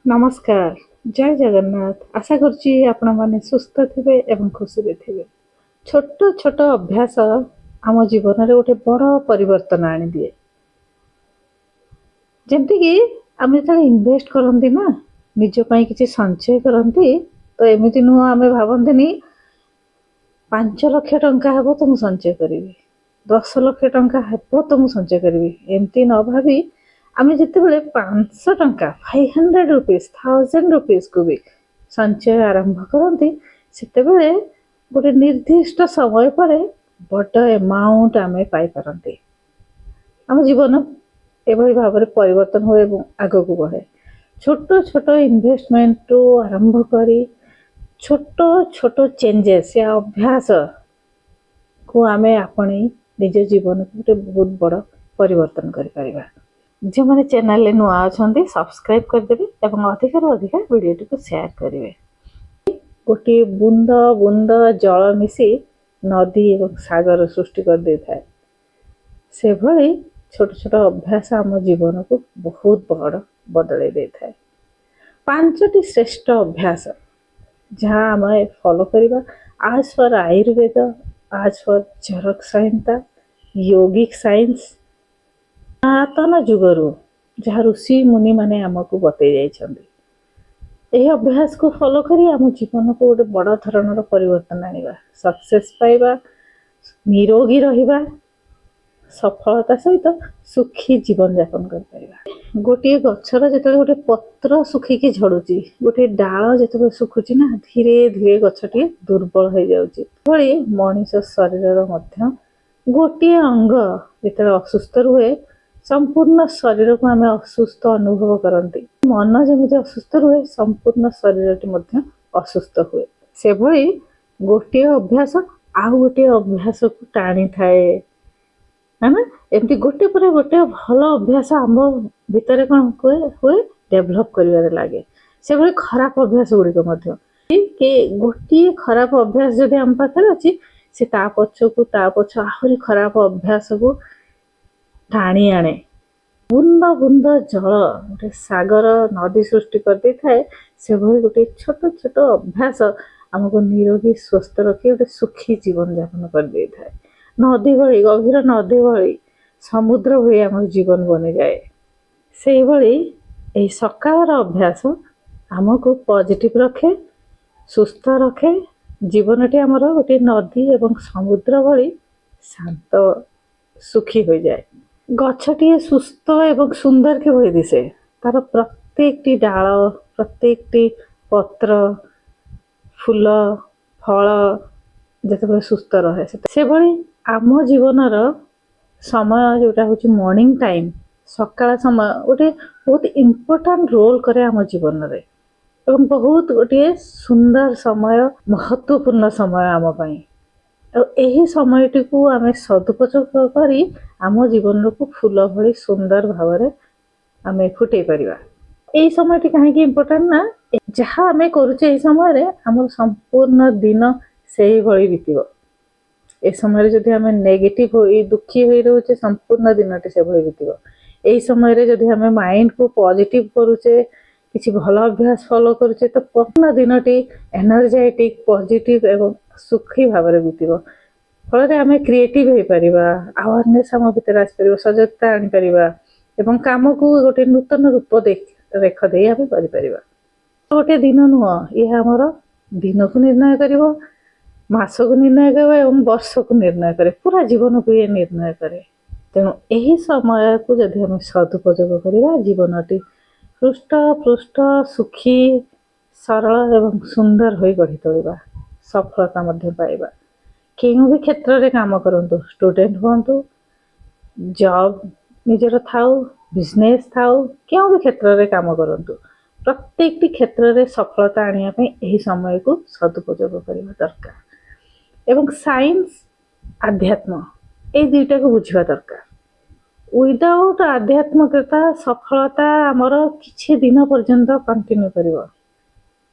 नमस्कार जय जगन्नाथ आशा करछि आपण माने सुस्थ थिबे एवं खुशी रे थिबे। छोट छोट अभ्यास आम जीवन रे गोटे बड़ परिवर्तन आनी दिए। जेमति कि आमे जतले इन्वेस्ट करंती ना निज पई किछि संचय करंती तो एमिति नु आमे भाबंतीनी 5 लाख टंका हेबो तो मु संचय करिवि 10 लाख टंका हेबो तो मु संचय करिवि एमति न भाबी आमे जेतेबेले 500 टंका 500 रुपीस 1000 रुपीस को भी संचय आरंभ करती सेतेबेले गोटे निर्दिष्ट समय पर बड़ एमाउंट आमे पाई पारंती। आम जीवन एभली भाव परिवर्तन हुए आग को बढ़े। छोट छोट इन्वेस्टमेंट आरंभ करी छोट छोट चेंजेस या अभ्यास को आमे आपणे निज जीवन को गोटे बहुत बड़ परिवर्तन करि परिबा। जो मैंने चैनल ले नुआ अच्छा सब्सक्राइब करदेवे एवं अधिकार अधिक वीडियो को शेयर करेंगे। गोटे बुंद बुंद जल मिसी नदी एवं सागर सृष्टि कर दे थाए से भली छोट छोट अभ्यास आम जीवन को बहुत बड़ बदल दे थाए। 5टी श्रेष्ठ अभ्यास जहाँ आम फॉलो करवा आज फॉर आयुर्वेद आज for Charak Samhita yogic science सनातन जुगरु जहाँ ऋषि मुनि माने आमको बतई जाइछन्ति। यह अभ्यास को फॉलो करी आम जीवन को गोटे बड़ धरणर परिवर्तन आनिबा सक्सेस पाइबा निरोगी रहिबा सफलता सहित सुखी जीवन यापन कर पाइबा। गोटे गछर जेते गोटे पत्र सुखिकी झड़ुची गोटे डाल जेते सुखुची ना धीरे धीरे गछटी दुर्बल हो जाउची भली मनीष शरीर मध्य गोटे अंग जेते असुस्थ रुहे संपूर्ण शरीर को आम असुस्थ अनुभव करती। मन जमी असुस्थ रुहे संपूर्ण शरीर असुस्थ हुए से भली गोटे अभ्यास आउ गोटे अभ्यास को टाणी थाए है ना। एमती गोटे पर गोटे भल अभ्यास आम भितर कौन हुए डेभलप कर लगे से भली खराब अभ्यास गुड़िक गोटे खराब अभ्यास जदि आम पाखे अच्छी से पछ आहरी खराब अभ्यास को टाणी आने। बुंद बुंद जल गोटे सागर नदी सृष्टि कर दे थाए से भली गोटे छोट छोट अभ्यास आमको निरोगी स्वस्थ रखी गोटे सुखी जीवन यापन कर दे थाए। नदी भली गभीर नदी भली समुद्र भली आम जीवन बनी जाए से भली एही सकाळर अभ्यास आमको पॉजिटिव रखे सुस्थ रखे जीवनटी आमर गोटे नदी एवं समुद्र भली शांत सुखी हो जाए। गछटी सुस्थ एवं सुंदर के भली दिसे तार प्रत्येकटी डाल प्रत्येकटी पत्र फूल फल जिते सुस्थ रहे से भली आम जीवनर समय जोटा हूँ मॉर्निंग टाइम सकाळ समय गोटे बहुत इम्पोर्टाट रोल करे आम जीवन रे एवं बहुत गोटे सुंदर समय महत्वपूर्ण समय आम पाई यही समयटी को आम सदुपयोग करी आम जीवन को फूल भली सुंदर भाव आम फुटे परिबा। यही समयटी कहीं इम्पोर्टाट ना जहाँ आम करुचे समय आम संपूर्ण दिन से ही भली बीतब। ए समय जदि आम नेगेटिव हो दुखी हो रोचे संपूर्ण दिन से भली बीतब। यही समय जदि आम माइंड को पॉजिटिव करुचे किसी भल अभ्यास फॉलो करुचे तो पूर्ण दिनटी एनर्जेटिक पॉजिटिव एवं सुखी भाव में बीतब। फल आम क्रिएटिव हो पार अवेयरनेस आम भीतर आसपर सजगता आनी पार एवं काम को गोटे नूतन रूप रेख दे आम कर गोटे दिन नुह यह आमर दिन को निर्णय कर मास को निर्णय कर एवं वर्ष को निर्णय करे पूरा जीवन को ये निर्णय करे। तेणु यही समय को जदि आम सदुपयोग करवा जीवनटी हृष्ट पृष्ठ सुखी सरल एवं सुंदर हो गढ़ी तोड़ा सफलता पाइबा। केउ भी क्षेत्र में काम करंतु स्टूडेंट हूँ जॉब निजर थाउ बिजनेस थाउ क्यों भी क्षेत्र में काम करंतु प्रत्येक क्षेत्र में सफलता आनिया यही समय को सदुपयोग करने दरकार एवं साइंस आध्यात्म ये दुईटा को बुझा दरकार। विदाउट आध्यात्मिकता सफलता आमर किछि दिन पर्यंत कंटिन्यू कर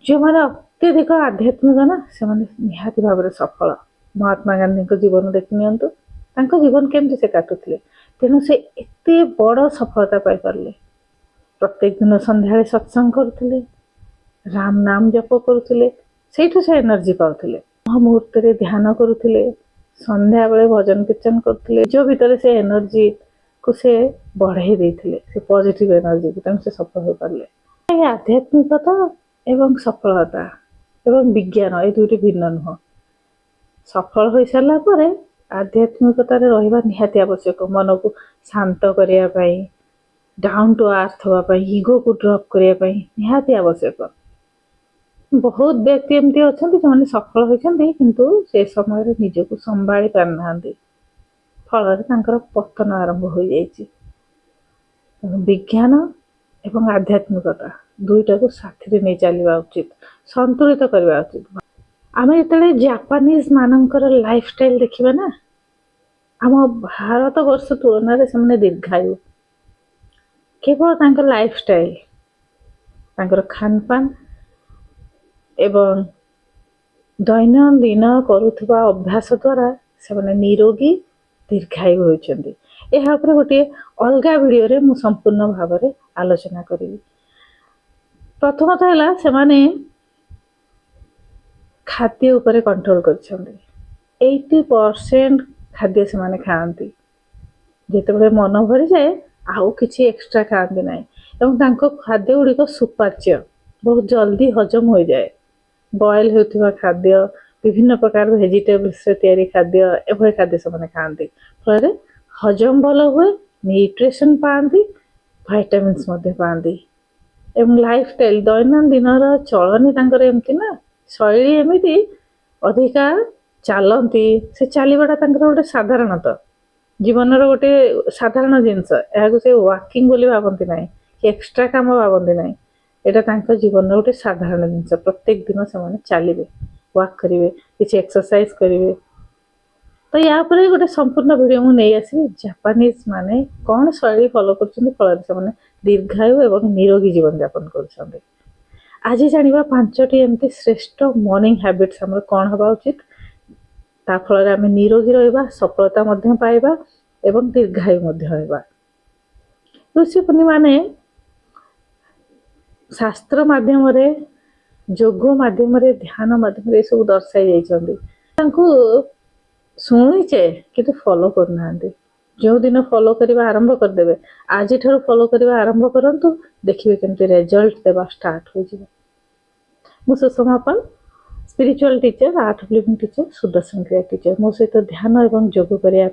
जो मैंने अत्यधिक आध्यात्मिक ना से निहाती भाव सफल। महात्मा गांधी को जीवन देखि नियंतु जीवन केमती से काटुले तेणु से एते बड़ सफलता पाई पारले प्रत्येक दिन संध्या सत्संग करुले, राम नाम जप करुले, से एनर्जी पाउले। मुहूर्त ध्यान करुले, संध्या बेले भजन कीर्तन करते, जो भीतर से एनर्जी को से बढ़ाई देते, से पॉजिटिव एनर्जी को तेणु से सफल हो पारे। आध्यात्मिकता एवं सफलता एवं विज्ञान ये दुईटी भिन्न नुह। सफल हो सारा पर आध्यात्मिकता रहा निहाती आवश्यक। मन को शांत करने, डाउन टू अर्थ होगापी, इगो को ड्रॉप करने निहाती आवश्यक। बहुत व्यक्ति एमती अच्छा जो सफल होती किंतु से समय निजक संभाली पारना, फल पतन आरंभ हो जाए। विज्ञान एवं आध्यात्मिकता दुईटा को साथी नहीं चलवा उचित, संतुलित करवा उचित। आम जो जापानीज मानकर लाइफस्टाइल देखा ना, आम भारत वर्ष तुलन से दीर्घायु केवल लाइफस्टाइल, खान पान एवं दैनंदिन करुवा अभ्यास द्वारा से निरोगी दीर्घायु होती। यह गोटे अलग वीडियो रे मु संपूर्ण भाव में आलोचना करी। प्रथमतः है से खाद्य उपरे कंट्रोल कर 80% खाद्य से माने खाती, जिते मन भरी जाए आउ किसी एक्स्ट्रा खाती ना, एवं खाद्य गुड़िक सुपाच्य बहुत जल्दी हजम हो जाए। बॉयल होता खाद्य, विभिन्न प्रकार वेजिटेबल्स तैयारी खाद्य, एभली खाद्य से खाती, फल हजम भल हुए, न्यूट्रिशन पाती, विटामिन्स पाती। एवं लाइफस्टाइल दैनंदिन चलनी एमती ना, शैली एमती अधिका चलती, से चलवाटा गोटे साधारणतः जीवन गोटे साधारण जिनस, या से वाकिंग बोली भावती ना कि एक्स्ट्रा काम भावती ना, यहाँ जीवन गोटे साधारण जिनस। प्रत्येक दिन से चलिए, वाक करेंगे, किसी एक्सरसाइज करेंगे। तो या पर गोटे संपूर्ण वीडियो मुझे आसवि जापानीज माने कौन शैली फॉलो कर फल से दीर्घायु एवं निरोगी जीवन यापन कर। आज जाना 5टी एमती श्रेष्ठ मॉर्निंग हैबिट्स आम कौन हवा उचित, ता फल आम निरोगी रहा, सफलता पाइबा एवं दीर्घायु होगा। ऋषि मुनि माने शास्त्र माध्यम जोग माध्यम ध्यान माध्यम सब दर्शाई जाती। शुणीचे कि फॉलो करना, जो दिन फॉलो करने आरंभ करदे, आज फॉलो करने आरंभ करंतु, देखिए केमती रिजल्ट देवा स्टार्ट हो जाए। मु Sushma Pal, spiritual teacher, Art of Living teacher, Sudarshan Kriya teacher. मो सहित ध्यान एवं जोग करने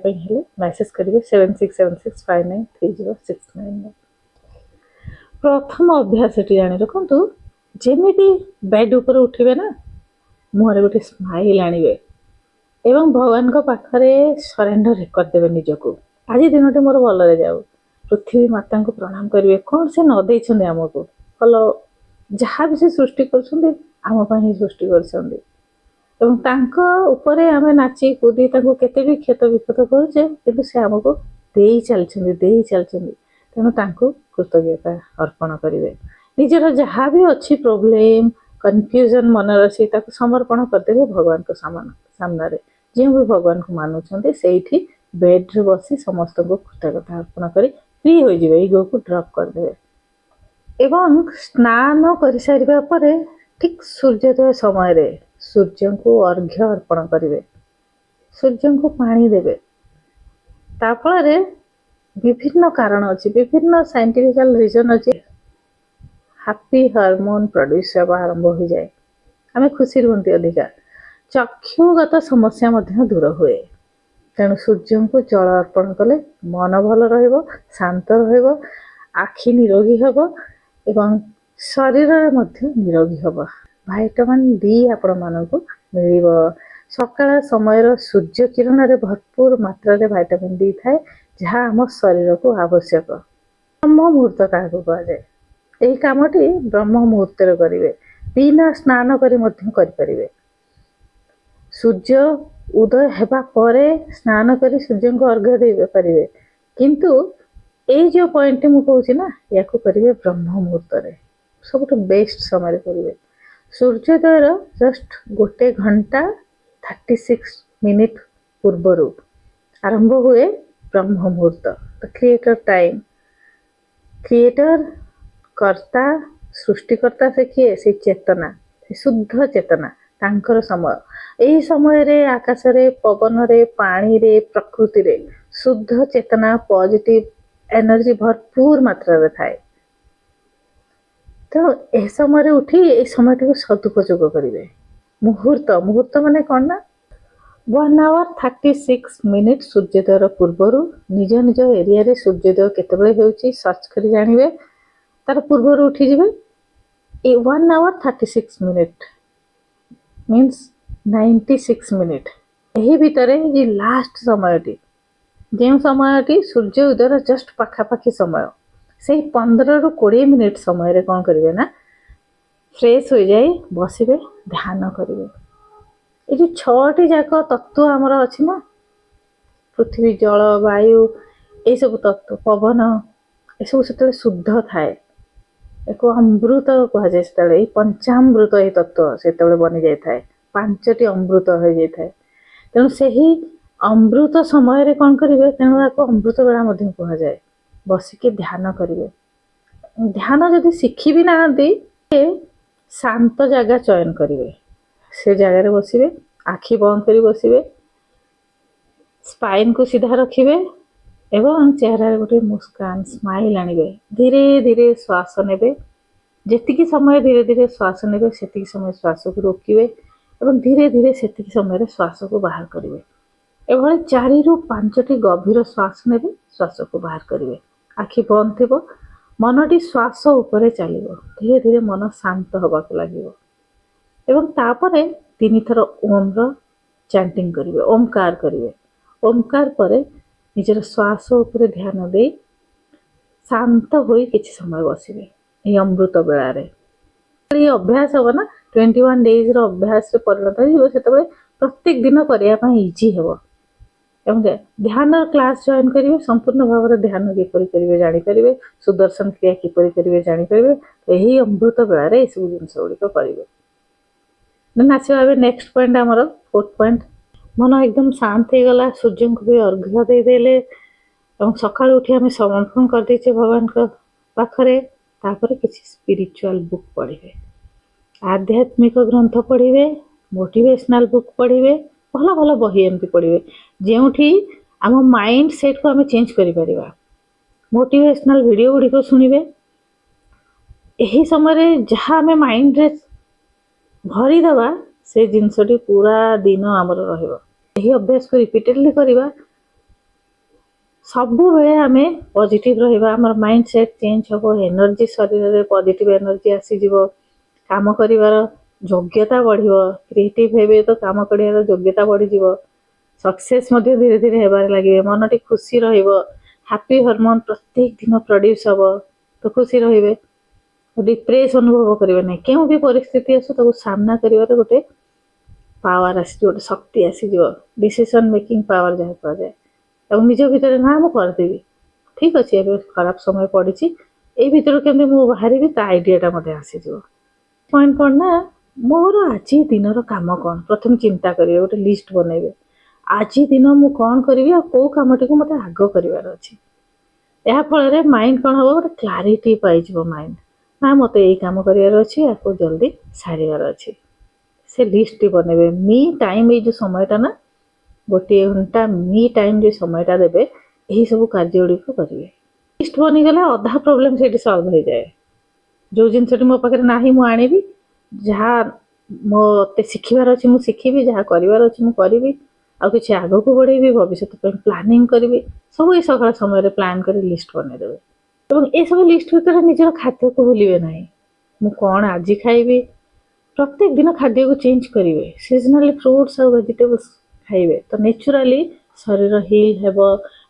मैसेज करेंगे 7676593069। प्रथम अभ्यास जानी रखु, जमी बेड उपर उठे ना, मुहर गोटे स्माइल आणवे एवं भगवान को पाखरे सरेंडर करदे निजक। आज दिन मोर भल जाऊ, पृथ्वी माता को प्रणाम करेंगे। कौन से नदे आमको फल जहाँ भी से सृष्टि कर सृष्टि कर आम नाची कूदी केते भी क्षत विक्षत करुचे, किंतु से आमको दे चलती। तेणु कृतज्ञता अर्पण करेंगे। निजर जहाँ भी अच्छी प्रोब्लेम कन्फ्यूजन मन अच्छी समर्पण करदे भगवान को सामने। जो भी भगवान को मानुंट से बेड्रे बसी समस्त को कृतज्ञता अर्पण कर फ्री हो जाए, इगो को ड्रॉप करदे। एवं स्नान कर सारिबा परे ठीक सूर्योदय समय सूर्य को अर्घ्य अर्पण करेंगे, सूर्य को पानी देवे। ताफल विभिन्न कारण अच्छी, विभिन्न साइंटिफिकल रीजन अच्छी, हैप्पी हार्मोन प्रोड्यूस आरंभ हो जाए, आम खुशी रुहती अधिका। चक्षुगत समस्या दूर हुए। तेणु सूर्य को जल अर्पण कले मन भल रहिबो, शांत रहिबो, आखि निरोगी हबो एवं शरीर निरोगी हबो। विटामिन डी आपण मानकु मिलिबो। सकाळ समय सूर्य किरण रे भरपूर मात्रा रे विटामिन डी थाए, जहाँ आम शरीर को आवश्यक। ब्रह्म मुहूर्त क्या कहुए, यही कामटी ब्रह्म मुहूर्त करेंगे, बिना स्नान करें। सूर्य उदय हेबा परे स्नान कर सूर्य को अर्घ्य दे पारे, किंतु ये जो पॉइंट मु कहूँ ना, या करेंगे ब्रह्म मुहूर्त सब बेस्ट समय करेंगे। सूर्योदय जस्ट 1 घंटा 36 मिनिट पूर्वर आरंभ हुए ब्रह्म मुहूर्त। क्रिएटर टाइम, क्रिएटर कर्ता सृष्टिकर्ता से किए से चेतना से शुद्ध चेतना तांकर समय यही समय रे आकाश रे पवन रे पानी रे प्रकृति रे शुद्ध चेतना पॉजिटिव एनर्जी भरपूर मात्रा रे थाए। तो ए समय उठी ए समय को सदुपयोग करेंगे। मुहूर्त मुहूर्त माने कौन ना 1 hour 36 minute सूर्योदय पूर्वर निज निज एरिया रे सूर्योदय केतबेले हेउची सर्च करी जानिबे तार पूर्वर उठी जिवे। ए 1 hour 36 minute मीन्स 96 मिनिट यही भितर ये लास्ट समयटी जो समयटी सूर्य उदयर जस्ट पाखापाखि समय से 15 ରୁ 20 मिनिट समय रे कौन करेंगे ना फ्रेश हो जाए बसबे ध्यान करेंगे। ये जो 6टी जाक तत्व आमर अच्छी ना पृथ्वी जल वायु ये सब तत्व पवन ये सब से शुद्ध थाए एक अमृत कहुए से पंचामृत ये तत्व से बनी जाए 5टी अमृत हो जाए। तेणु से ही अमृत समय रे कौन करेंगे तेणु अमृत बेला कहुए बसिकी ध्यान करेंगे। ध्यान जदि शिखी भी ना शांत जगह चयन करेंगे से जगार बसवे आखि बंद कर बसवे स्पाइन को सीधा रखिए एवं चेहरा गोटे मुस्कान स्माइल आनिबे धीरे धीरे श्वास नेबे जेतिकी समय धीरे धीरे श्वास नेबे सेतिकी समय श्वास को रोकिबे एवं धीरे धीरे सेतिकी समय श्वास को बाहर करेंगे। एभली 4 ରୁ 5ଟି गभीर श्वास नेबे श्वास को बाहर करेंगे। आखि बंद थी मनटी श्वास उपरे चलो धीरे धीरे मन शांत होगा लगे एवं तापरे 3 थर ओम चैंटिंग करेंगे ओमकार करेंगे। ओमकार पर निजर श्वास उपरे ध्यान दे शांत होई किछि समय बसिबे ये अमृत बेलारे। ये अभ्यास हम ना 21 डेज रो अभ्यास रे परिणत हो सेतबे प्रत्येक दिन करिया पई इजी हेबो एवं ध्यान क्लास जॉइन करेंगे संपूर्ण भाव में ध्यान किपर करेंगे जानीपर सुदर्शन क्रिया किपर करेंगे जानीपर तो यही अमृत बेलार ये सब जिन गुड़िक करेंगे। देन आसवा नेक्स्ट पॉइंट आमर 4th पॉइंट मन एकदम शांत हो गला सूर्य को भी अर्घ्य देदेले सका उठी आम समर्पण करदे भगवान पाखरे तापर किसी स्पिरिचुअल बुक पढ़े आध्यात्मिक ग्रंथ पढ़े मोटिवेशनल बुक पढ़े भल भल बही एमती पढ़े जो आम माइंड सेट को आम चेंज कर मोटिवेशनल वीडियो गुड़िक शुणवे यही समय जहाँ आम माइंड रे भरीदबा से जिनसटी पूरा दिन आमर रही अभ्यास को रिपीटेडली करवा सब बेले आम पॉजिटिव रहिबा आमर माइंड सेट चेंज हम एनर्जी शरीर में पॉजिटिव एनर्जी आसीज काम करिवार योग्यता बढ़िबो क्रिएटिव हेबे तो काम करिवार योग्यता बढ़ी जीवो सक्सेस मध्य धीरे धीरे हेबार लगे मनटी खुशी रहिबो हैप्पी हार्मोन प्रत्येक दिन प्रोड्यूस हबो तो खुशी रहिबे डिप्रेस अनुभव करिवे नै केउ भी परिस्थिति आसो ताको सामना करिवार गोटे पावर आसी गोटे शक्ति आसी जीवो डिसीजन मेकिंग पावर जहाँ कह जाए और निज भितर ना मु करदेवी ठीक अच्छे एबे खराब समय पड़ी ए भितर केमती मु बाहरी ता आइडियाटा मते आसीजिवो। पॉइंट कौन ना मोर आज दिन काम कौन प्रथम चिंता करेंगे गोटे लिस्ट बनइबे आज दिन मु कौन करी कौ कमटी को मत आग करार अच्छे या फल माइंड कौन हम गोटे क्लारिटी पाइज माइंड ना मत यही कम करार अच्छे या जल्दी सारार अच्छे से लिस्ट बनइबे मी टाइम ये समयटा ना गोटे घंटा मी टाइम जो समयटा देवे यही सब कार्य गुड़िक करेंगे लिस्ट बनीगले अधा प्रोब्लेम से सल्व हो जाए जो जिनसटी मो पाखे ना ही मुझे जहाँ मत शिखार अच्छे मुझे शिखी जहाँ करार अच्छे मुझे करी आ कि आग को बढ़ेबी भविष्य प्लानिंग करी सब ये सकाल समय प्लान कर लिस्ट बनईदेवे और ये सब लिस्ट भितर निजर खाद्य को भूलिए ना मु कौन आज खाइबी प्रत्येक दिन खाद्य को चेंज करेंगे सीजनाली फ्रूट्स और वेजिटेबल्स खाइबे तो नेचुराली शरीर हिल हेब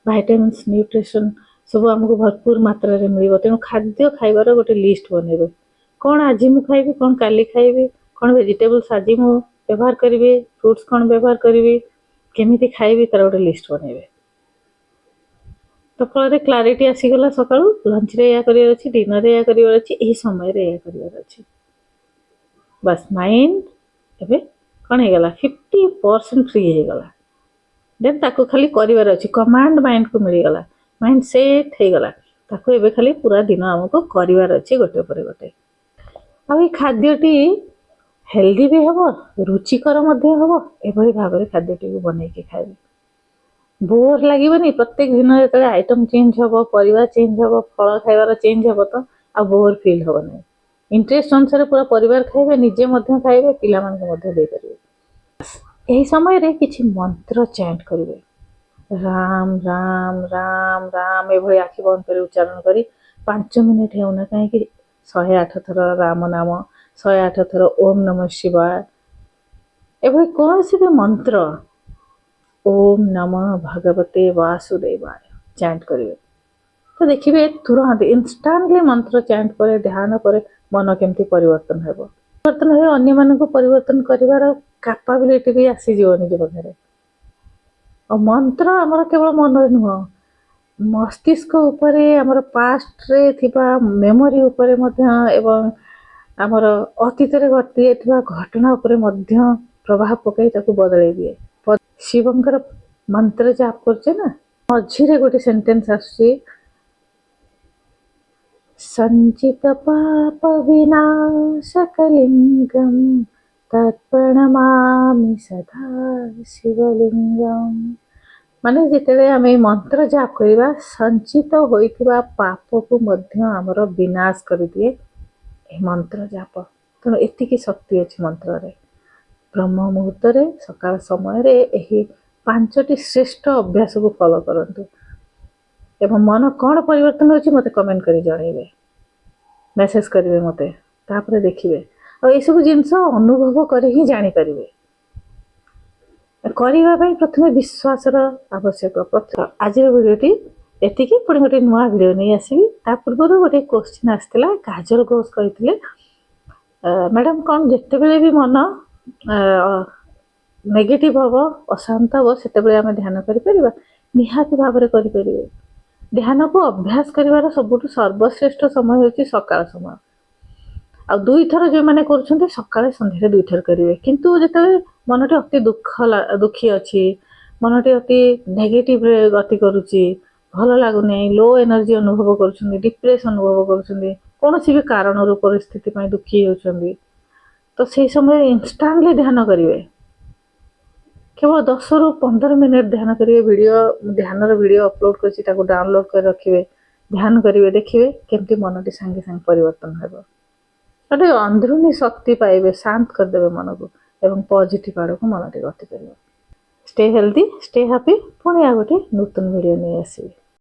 भाइटामिन्स न्यूट्रिशन सब आमको भरपूर मात्रा रे मिल तेणु खाद्य खाइबार गोटे लिस्ट बनइबे कौन आज मु खाइबी कौन काली खाइबी कौन वेजिटेबल्स आज मु व्यवहार करी फ्रूट्स कौन व्यवहार करी केमिति खाइबी तार गोटे लिस्ट बनइबे तो फल क्लारिटी आसीगला सका लंच रे या करिवार अछि डिनर रे या करिवार अछि एही समय रे या करिवार अछि बस माइंड एबे कौन हो गला 50% फ्री हो गला देन ताको खाली करिवार अछि कमांड माइंड को मिल गला माइंड सेट हो गला ताको एबे खाली पूरा दिन आमको करिवार अछि गोटे पर गोटे। आ ए खाद्यटी हेल्दी भी हबो, रुचिकर मध्य हबो। एभଳି भाବରେ खाद्यटी बनेଇକି खाइबे। बोर लागबनी प्रत्येक दिन जेतले आइटम चेंज हबो, परिवा चेंज हबो, फल खाइबार चेंज हबो तो आ बोर फील हबो नै। इंटरेस्ट अनुसार पूरा परिवार खाइबे, निजे मध्य खाइबे, पिला मानके मध्य देई परिबे। एही समय रे किछि मंत्र चैंट करिवे। राम राम राम राम एभଳି आखि बंद କରି उच्चारण करी 5 मिनिट हेउना काहे कि 108 थर राम नाम, 108 थर ओम नमः शिवाय एभଳି कौनसी भी मंत्र ओम नमः भगवते वासुदेवाय चैंट करिवे। तो देखिए तुरंत इंस्टांटली मंत्र चैंट करे ध्यान करे मन केमती परिवर्तन हेबो। परिवर्तन हो अन्य मानक परिवर्तन करिवार कैपेबिलिटी भी आसी जीव निज पाखरे। और मंत्र आमर केवल मन नुह मस्तिष्क उपरे आमर पास्ट रे थिबा मेमोरी उपरे मध्य एवं आमर अतीत रे घटी एथिबा घटना उपरे मध्य प्रभाव पकई ताकू बदलै दिए। शिवंकर मंत्र जाप करछे ना मझिरे गोटे सेंटेंस आसी संचित पाप विनाशकलिंगम तत्प्रणमामि सदा शिवलिंगम। माने जितेबे आमे मंत्र जाप करिबा संचित होइथिबा पाप को मध्य हमर विनाश कर दिए ए मंत्र जाप। तेणु एतिकी शक्ति अछि मंत्र रे। ब्रह्म मुहूर्त रे सकाळ समय रे एही 5टी श्रेष्ठ अभ्यास को फॉलो करंतु एवं मन कौन परिवर्तन होछि मते कमेंट करी जणैबे, मेसेज करिवे मते, तापरे देखिबे आ ए सब जिंस अनुभव करी ही जानि परिबे। करिबा पई प्रथमे विश्वास र आवश्यक। आज वीडियोटी एतिकी पुणी गोटे नुआ वीडियो नहीं आसबि। ता पूर्व गोटे क्वेश्चन आसला काजल घोष कहिथिले मैडम कौन जिते बेले भी मन नेगेटिव हबो अशांत हबो सेते बेले आमे ध्यान करि परिबा। निहाती भाबरे करि परिबे। ध्यान को अभ्यास करिवार सबुठु सर्वश्रेष्ठ समय होछि सकाळ समय। आ दुई थर जो माने करूछन्ते सकाळे संध्यारे दुई थर करिवे। किंतु जेतले मनटे अति दुखी अछि, मनटे अति नेगेटिव रे गति करूछि, भलो लागुनी, लो एनर्जी अनुभव करूछन्ते, डिप्रेशन अनुभव करूछन्ते, कोनोसी भी कारण रो परिस्थिति पय दुखी होछन्ते, तो सेही समय इंस्टेंटली ध्यान करिवे। केवल 10 रु 15 मिनिट ध्यान करिवे। वीडियो ध्यान रो वीडियो अपलोड करछि ताको डाउनलोड कर रखिवे, ध्यान करिवे, देखिवे केमती मनटी संगे संग परिवर्तन हेबो। गोटे अंदरूनी शक्ति पाइबे, शांत करदेवे मन को एवं पॉजिटिव आड़ को मन गति कर। Stay healthy, stay happy. पुणी आ गोटे नूतन वीडियो नहीं आसबि।